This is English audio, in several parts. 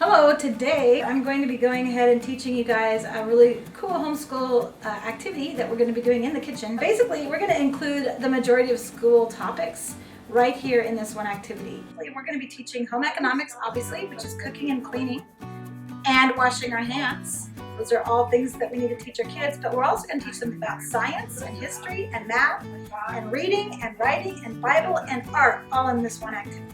Hello, today I'm going to be going ahead and teaching you guys a really cool homeschool activity that we're going to be doing in the kitchen. Basically, we're going to include the majority of school topics right here in this one activity. We're going to be teaching home economics, obviously, which is cooking and cleaning, and washing our hands. Those are all things that we need to teach our kids, but we're also going to teach them about science and history and math and reading and writing and Bible and art all in this one activity.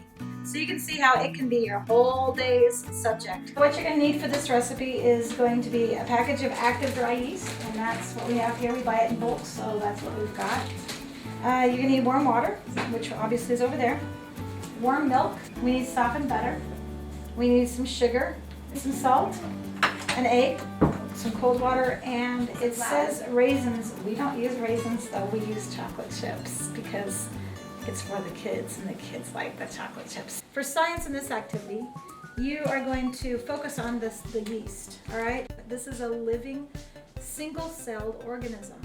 So you can see how it can be your whole day's subject. What you're going to need for this recipe is going to be a package of active dry yeast, and that's what we have here. We buy it in bulk, so that's what we've got. You're going to need warm water, which obviously is over there. Warm milk. We need softened butter. We need some sugar, some salt, an egg, some cold water, and it says raisins. We don't use raisins though, we use chocolate chips because it's for the kids and the kids like the chocolate chips. For science in this activity, you are going to focus on the yeast, all right? This is a living, single-celled organism.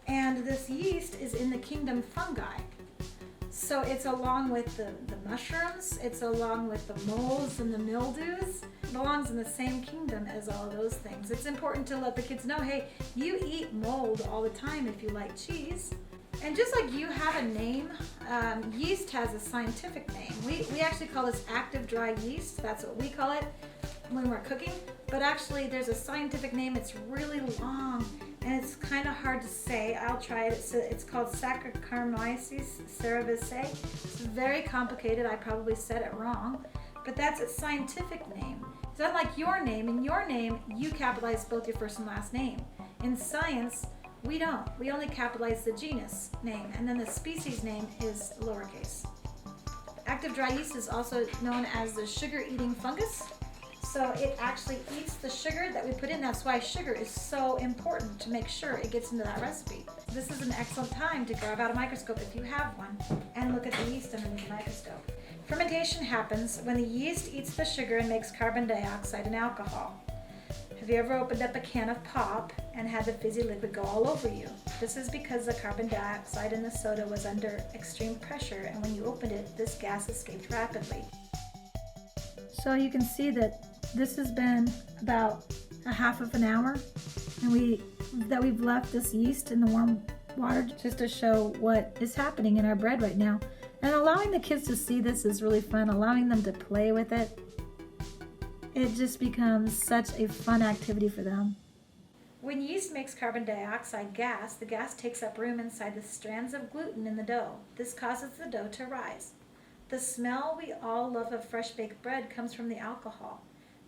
And this yeast is in the kingdom fungi. So it's along with the mushrooms, it's along with the molds and the mildews. It belongs in the same kingdom as all those things. It's important to let the kids know, hey, you eat mold all the time if you like cheese. And just like you have a name, yeast has a scientific name. We actually call this active dry yeast. That's what we call it when we're cooking. But actually there's a scientific name. It's really long and it's kind of hard to say. I'll try it. It's called Saccharomyces cerevisiae. It's very complicated. I probably said it wrong. But that's its scientific name. It's unlike your name. In your name, you capitalize both your first and last name. In science, we don't. We only capitalize the genus name, and then the species name is lowercase. Active dry yeast is also known as the sugar-eating fungus. So it actually eats the sugar that we put in. That's why sugar is so important, to make sure it gets into that recipe. This is an excellent time to grab out a microscope if you have one and look at the yeast underneath the microscope. Fermentation happens when the yeast eats the sugar and makes carbon dioxide and alcohol. Have you ever opened up a can of pop and had the fizzy liquid go all over you? This is because the carbon dioxide in the soda was under extreme pressure, and when you opened it, this gas escaped rapidly. So you can see that this has been about a half of an hour, and we've left this yeast in the warm water just to show what is happening in our bread right now. And allowing the kids to see this is really fun, allowing them to play with it. It just becomes such a fun activity for them. When yeast makes carbon dioxide gas, the gas takes up room inside the strands of gluten in the dough. This causes the dough to rise. The smell we all love of fresh baked bread comes from the alcohol.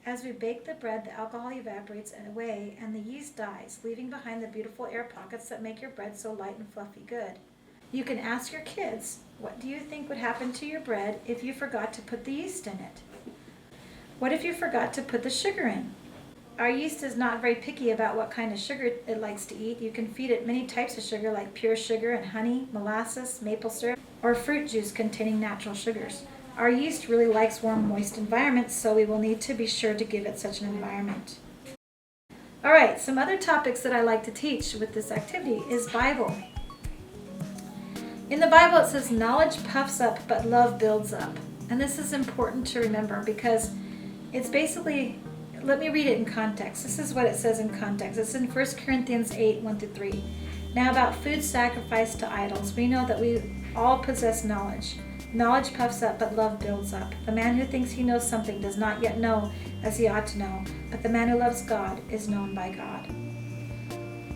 As we bake the bread, the alcohol evaporates away and the yeast dies, leaving behind the beautiful air pockets that make your bread so light and fluffy good. You can ask your kids, what do you think would happen to your bread if you forgot to put the yeast in it? What if you forgot to put the sugar in? Our yeast is not very picky about what kind of sugar it likes to eat. You can feed it many types of sugar like pure sugar and honey, molasses, maple syrup, or fruit juice containing natural sugars. Our yeast really likes warm, moist environments, so we will need to be sure to give it such an environment. All right, some other topics that I like to teach with this activity is Bible. In the Bible it says, knowledge puffs up, but love builds up. And this is important to remember because it's basically, let me read it in context. This is what it says in context. It's in 1 Corinthians 8, 1-3. Now about food sacrificed to idols, we know that we all possess knowledge. Knowledge puffs up, but love builds up. The man who thinks he knows something does not yet know as he ought to know, but the man who loves God is known by God.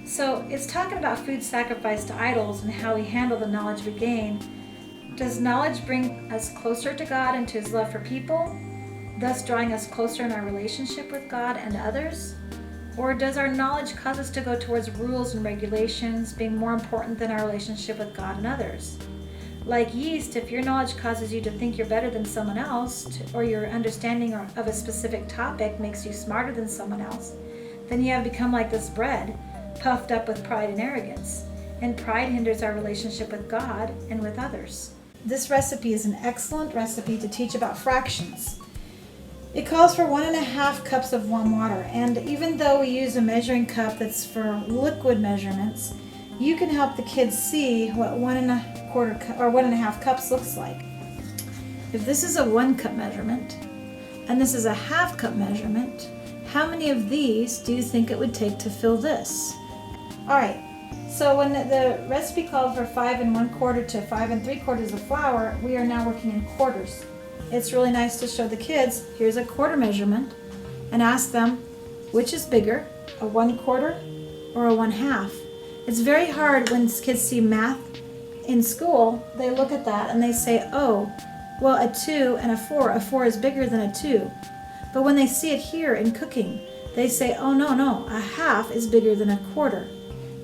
So it's talking about food sacrificed to idols and how we handle the knowledge we gain. Does knowledge bring us closer to God and to his love for people, thus drawing us closer in our relationship with God and others? Or does our knowledge cause us to go towards rules and regulations being more important than our relationship with God and others? Like yeast, if your knowledge causes you to think you're better than someone else, or your understanding of a specific topic makes you smarter than someone else, then you have become like this bread, puffed up with pride and arrogance. And pride hinders our relationship with God and with others. This recipe is an excellent recipe to teach about fractions. It calls for 1.5 cups of warm water, and even though we use a measuring cup that's for liquid measurements, you can help the kids see what 1.25 or 1.5 cups looks like. If this is a 1 cup measurement, and this is a half cup measurement, how many of these do you think it would take to fill this? All right, so when the recipe called for 5 1/4 to 5 3/4 of flour, we are now working in quarters. It's really nice to show the kids, here's a quarter measurement, and ask them, which is bigger, a 1/4 or a 1/2? It's very hard when kids see math in school, they look at that and they say, oh, well, a 2 and a 4 is bigger than a 2. But when they see it here in cooking, they say, oh, no, a half is bigger than a quarter.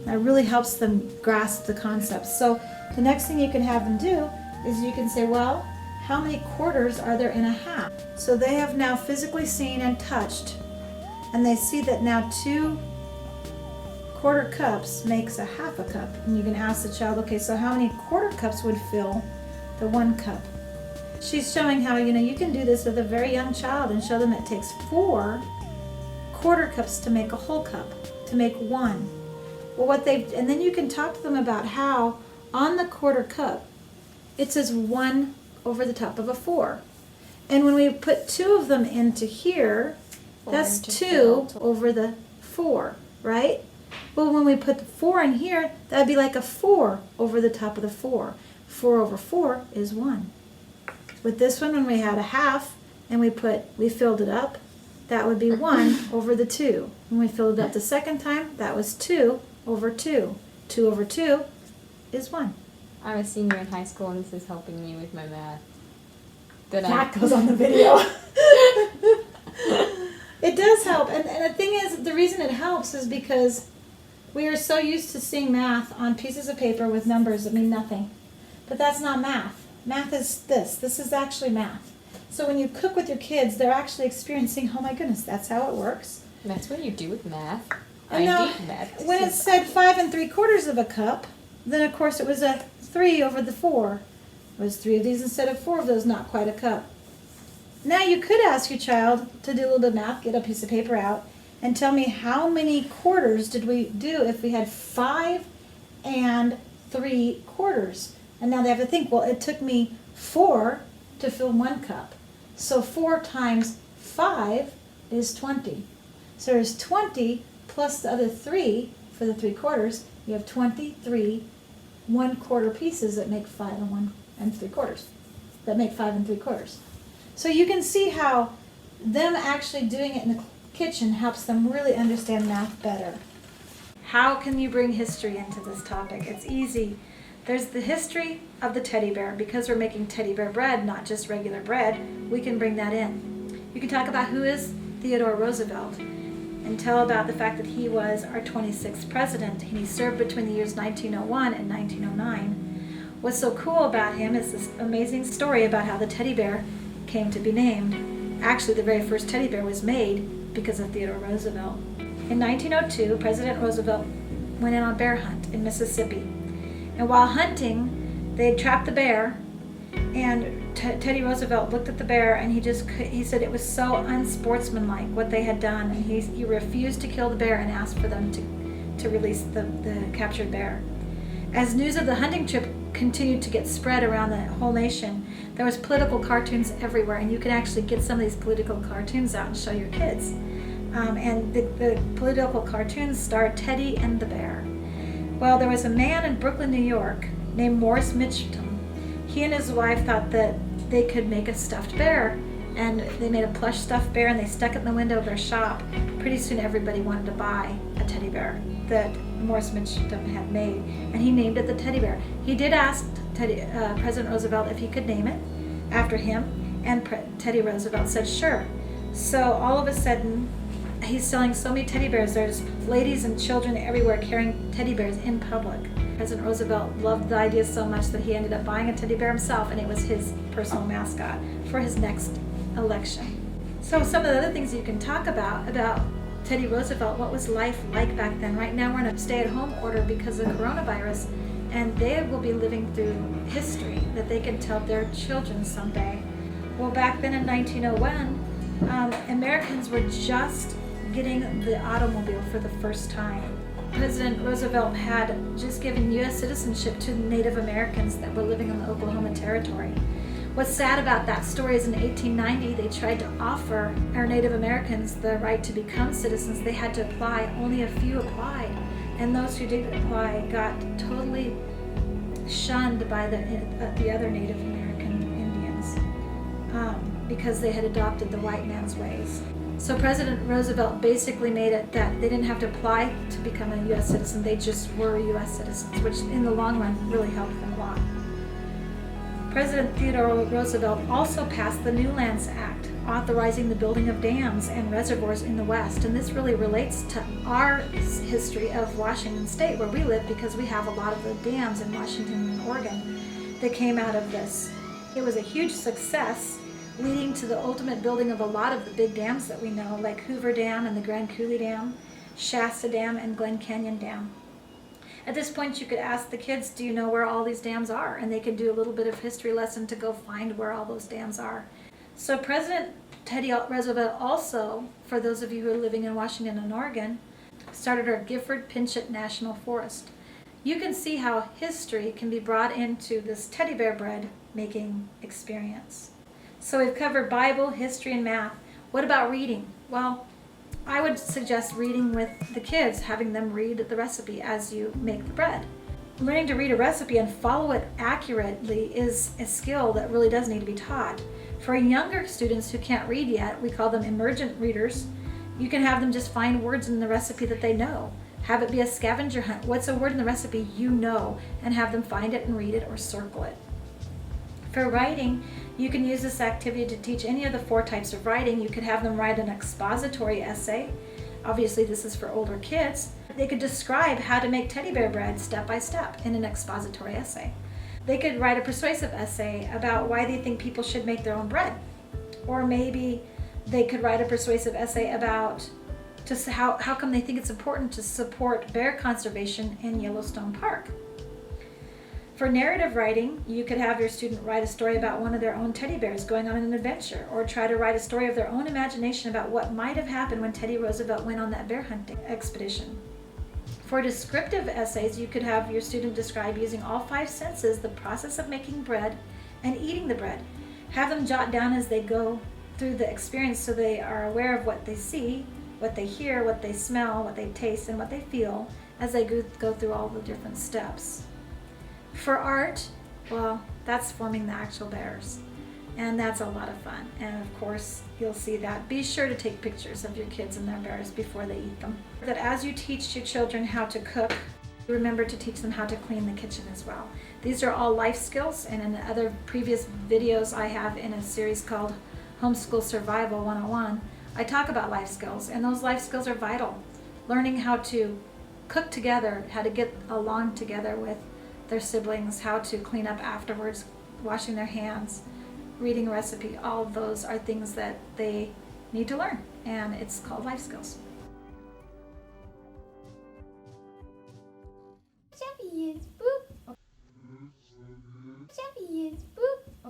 That really helps them grasp the concept. So the next thing you can have them do is you can say, well, how many quarters are there in a half? So they have now physically seen and touched, and they see that now 2 quarter cups makes a half a cup. And you can ask the child, okay, so how many quarter cups would fill the 1 cup? She's showing how, you can do this with a very young child and show them it takes 4 quarter cups to make a whole cup, to make 1. Well, and then you can talk to them about how on the quarter cup, it says 1 over the top of a 4. And when we put 2 of them into here, that's 2 over the 4, right? Well, when we put the 4 in here, that'd be like a 4 over the top of the 4. 4 over 4 is 1. With this one, when we had a half and we filled it up, that would be 1 over the 2. When we filled it up the second time, that was 2 over 2. 2 over 2 is 1. I'm a senior in high school, and this is helping me with my math. That goes on the video. It does help. And the thing is, the reason it helps is because we are so used to seeing math on pieces of paper with numbers that mean nothing. But that's not math. Math is this. This is actually math. So when you cook with your kids, they're actually experiencing, oh my goodness, that's how it works. That's what you do with math. And I need math. When it said 5 3/4 of a cup, then of course it was a 3 over the 4. It was 3 of these instead of 4 of those, not quite a cup. Now you could ask your child to do a little bit of math, get a piece of paper out, and tell me how many quarters did we do if we had 5 3/4. And now they have to think, well, it took me 4 to fill 1 cup. So 4 times 5 is 20. So there's 20 plus the other 3 for the 3/4. You have 23 1/4 pieces that make 5 3/4. That make 5 3/4. So you can see how them actually doing it in the kitchen helps them really understand math better. How can you bring history into this topic? It's easy. There's the history of the teddy bear. Because we're making teddy bear bread, not just regular bread, we can bring that in. You can talk about who is Theodore Roosevelt and tell about the fact that he was our 26th president, and he served between the years 1901 and 1909. What's so cool about him is this amazing story about how the teddy bear came to be named. Actually, the very first teddy bear was made because of Theodore Roosevelt. In 1902, President Roosevelt went in on a bear hunt in Mississippi. And while hunting, they trapped the bear, and Teddy Roosevelt looked at the bear, and he said it was so unsportsmanlike what they had done, and he refused to kill the bear and asked for them to release the captured bear. As news of the hunting trip continued to get spread around the whole nation, there was political cartoons everywhere, and you can actually get some of these political cartoons out and show your kids. And the political cartoons starred Teddy and the bear. Well, there was a man in Brooklyn, New York, named Morris Mitchum. He and his wife thought that they could make a stuffed bear, and they made a plush stuffed bear, and they stuck it in the window of their shop. Pretty soon everybody wanted to buy a teddy bear that Morris Mitchum had made, and he named it the teddy bear. He did ask President Roosevelt if he could name it after him, and Teddy Roosevelt said sure. So all of a sudden, he's selling so many teddy bears. There's ladies and children everywhere carrying teddy bears in public. President Roosevelt loved the idea so much that he ended up buying a teddy bear himself, and it was his personal mascot for his next election. So some of the other things you can talk about Teddy Roosevelt, what was life like back then? Right now we're in a stay-at-home order because of coronavirus, and they will be living through history that they can tell their children someday. Well, back then in 1901, Americans were just getting the automobile for the first time. President Roosevelt had just given U.S. citizenship to Native Americans that were living in the Oklahoma Territory. What's sad about that story is in 1890 they tried to offer our Native Americans the right to become citizens. They had to apply. Only a few applied, and those who did apply got totally shunned by the other Native American Indians because they had adopted the white man's ways. So President Roosevelt basically made it that they didn't have to apply to become a U.S. citizen. They just were U.S. citizens, which in the long run really helped them a lot. President Theodore Roosevelt also passed the New Lands Act, authorizing the building of dams and reservoirs in the West. And this really relates to our history of Washington State, where we live, because we have a lot of the dams in Washington and Oregon that came out of this. It was a huge success, leading to the ultimate building of a lot of the big dams that we know, like Hoover Dam and the Grand Coulee Dam, Shasta Dam, and Glen Canyon Dam. At this point, you could ask the kids, do you know where all these dams are? And they could do a little bit of history lesson to go find where all those dams are. So President Teddy Roosevelt also, for those of you who are living in Washington and Oregon, started our Gifford Pinchot National Forest. You can see how history can be brought into this teddy bear bread making experience. So we've covered Bible, history, and math. What about reading? Well, I would suggest reading with the kids, having them read the recipe as you make the bread. Learning to read a recipe and follow it accurately is a skill that really does need to be taught. For younger students who can't read yet, we call them emergent readers. You can have them just find words in the recipe that they know. Have it be a scavenger hunt. What's a word in the recipe you know? And have them find it and read it or circle it. For writing, you can use this activity to teach any of the 4 types of writing. You could have them write an expository essay. Obviously, this is for older kids. They could describe how to make teddy bear bread step by step in an expository essay. They could write a persuasive essay about why they think people should make their own bread. Or maybe they could write a persuasive essay about just how come they think it's important to support bear conservation in Yellowstone Park. For narrative writing, you could have your student write a story about one of their own teddy bears going on an adventure, or try to write a story of their own imagination about what might have happened when Teddy Roosevelt went on that bear hunting expedition. For descriptive essays, you could have your student describe using all 5 senses the process of making bread and eating the bread. Have them jot down as they go through the experience so they are aware of what they see, what they hear, what they smell, what they taste, and what they feel as they go through all the different steps. For art, well, that's forming the actual bears, and that's a lot of fun. And of course, you'll see that. Be sure to take pictures of your kids and their bears before they eat them. That as you teach your children how to cook, remember to teach them how to clean the kitchen as well. These are all life skills, and in other previous videos I have in a series called Homeschool Survival 101, I talk about life skills, and those life skills are vital. Learning how to cook together, how to get along together with their siblings, how to clean up afterwards, washing their hands, reading a recipe, all of those are things that they need to learn, and it's called life skills.